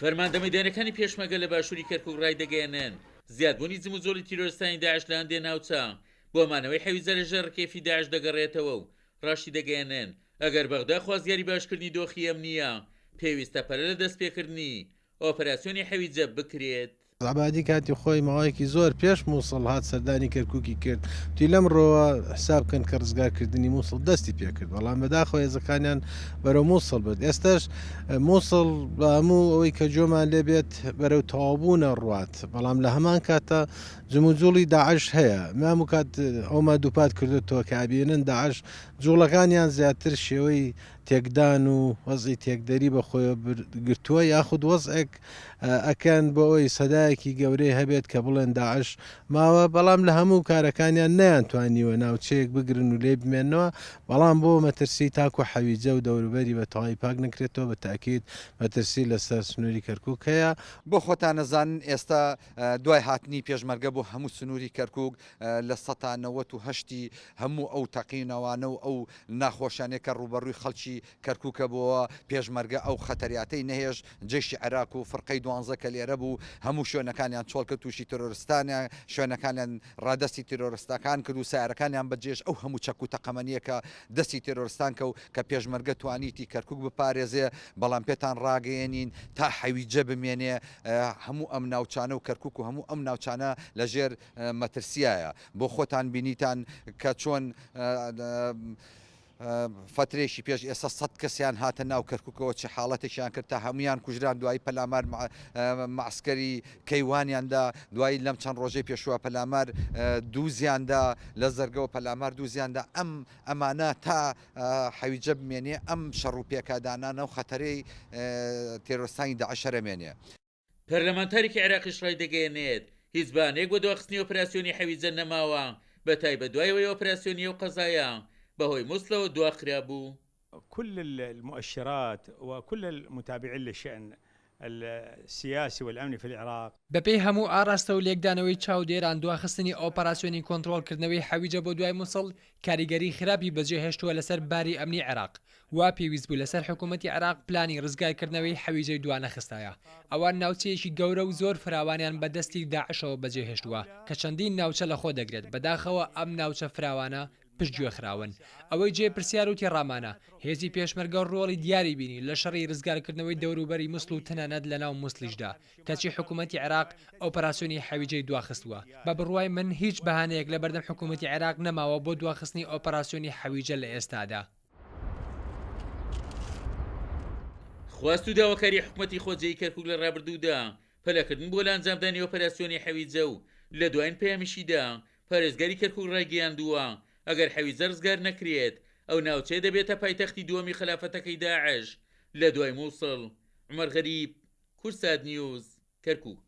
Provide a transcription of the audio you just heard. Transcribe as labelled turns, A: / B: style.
A: فەرماندەمەدانەکانی پێشمەگە لە باشووری کەرکووک ڕای دەگەیەنن زیادبوونی زموزۆڵی تیرۆرستانی داعش لە هەندێک ناوچە بۆ مانەوەی حەویجە لەژێر ڕکێفی داعش دەگەڕێتەوە و ڕاشی دەگەیەنن ئەگەر بەغدا خوازیاری باشکردنی دۆخی ئەمنیە پێویستە پەلە لە دەستپێکردنی ئۆپەراسیۆنی حەویجە بکرێت.
B: عبادی کاتی خۆی ماوەیەکی زۆر پێش مووسڵ هات سەردانی کەرکووکی کرد توی لەم ڕۆوە حسابکەن کە ڕزگارکردنی مووسڵ دەستی پێکرد بەڵام بەداخۆ هێزەکانیان بەرەو مووسڵ بێت ئێستش مووسڵ بە هەموو ئەوەی کە جۆمان لێبێت بەرەو تەواوبوونە ڕوات بەڵام لە هەمان کاتە جموجوڵی داعش هەیە مامو کات ئەوما دووپات کردێتەوە کە ئابێنن داعش جوڵەکانیان زیاتر شێوەی تێکدان و وەزی تێکدەری بە خۆی گرتووە یاخود وەزێک ئەکەن بۆ ئەوی سەدایەکی گەورەی هەبێت کە بڵێن داعش ماوە بەڵام لە هەموو کارەکانیان نەیانتوانیوە ناوچەیەک بگرن و لێ بمێنەوە بەڵام بۆ مەترسی تاکو حەویجە و دەوروبەری بە تەواوی پاک نکرێتەوە بە تاکید مەترسی لەسەر سنووری کەرکووک هەیە.
C: بۆ خۆتان نەزانن ئێستا دوای هاتنی پێشمەرگە بۆ هەموو سنووری کەرکووک لە 1970 هەموو ئەو تەقینەوانە و ئەو ناخۆشانێکە ڕوبەڕووی خەڵکی کەرکووکە بۆەوە پێشمەرگە ئەو خەتەریاتەی نەهێش جێشی عێراق و فڕقەی دوانزە کە لێرە بوو هەموو شوێنەکانیان چۆڵکە تووشی تۆرۆریستانە شوێنەکانیان ڕادستی تیرۆریستەکان کرد و سیارەکانیان بەجێش ئەو هەموو چەک و تەقەمەنیەکە دەستی تیرۆریستان کە و کە پێشمەرگە توانیتی کەرکووک بپارێزێ بەڵام پێتان ڕاگەیەنین تا حەویجە بمێنێ هەموو ئەم ناوچانە و کەرکووک و هەموو ئەم ناوچانە لەژێر مەترسیایە بۆ خۆتان بینیتان کە چۆن فترێکی پێش ئێستا 100 کەسیان هاتە ناو کەرکووکەوە چه حاڵەتێکیان کرد تا هەمویان کوژران دوایی پەلامار معسکەری کەیوانیاندا دوایی لەم چەند ڕۆژەی پێشوە پەلامار دووزیاندا لە زەرگەوە پەلامار دووزیاندا ئەمانە تا حەویجە بمێنێ ئەم شەڕ و پێکدانانە و خەتەرەی تێرۆستانی داعشەرەمێنێ.
A: پەرلەمانتارێکی عێراقیش ڕای دەگەیەنێت هیچ بانێک بۆ دواخستنی ئۆپراسیۆنی حەویجە نەماوە بە تایبەت دوایەوەی ئۆپراسیۆنی ئەو قەزایە بەهۆی مووسڵەوە دواخرا بوو.
D: كل المؤشرات وكل المتابعين للشأن السياسي والأمني في العراق
E: بەپێی هەموو ئاراستە و لێکدانەوەی چاودێران دواخستنی ئۆپەراسیۆنی کۆنتڕۆڵکردنەوەی حەویجە بۆ دوای مووسڵ کاریگەری خراپی بەجێهێشتووە لەسەر باری ئەمنی عێراق وا پێویست بوو لەسەر حکوومەتی عێراق پلانی ڕزگارکردنەوەی حەویجەی دوانەخستایە ئەوان ناوچەیەکی گەورە و زۆر فراوانیان بەدەستی داعشەوە بەجێهێشتووە کە چەندین ناوچە لەخۆ دەگرێت بەداخەوە ئەم ناوچە فراوانە پشتگوێ خراون ئەوەی جێ پرسیار و تێڕامانە هێزی پێشمەرگە ڕۆڵی دیاری بینی لە شەڕی ڕزگارکردنەوەی دەوروبەری مووسڵ و تەنانەت لە ناو مووسڵیشدا کەچی حکوومەتی عێراق ئۆپەراسیۆنی حەویجەی دواخستووە بە بڕوای من هیچ بەهانەیەک لە بەردەم حکوومەتی عێراق نەماوە بۆ دواخستنی ئۆپەراسیۆنی حەویجە لە ئێستادا.
A: خواست و داواکاری حکوومەتی خۆجێی کەرکووک لە ڕابردوودا پەلەکردن بۆ لە ئەنجامدانی ئۆپەراسیۆنی حەویجە و لە دوایین پەیامیشیدا پارێزگاری کەرکووک ڕایگەیاندووە ئەگەر حەویجە ڕزگار نەکرێت ئەو ناوچەیە دەبێتە پایتەختی دووەمی خلافەتەکەی داعش لە دوای مووسڵ. عومەر غەریب، کورسات نیوز، کەرکووک.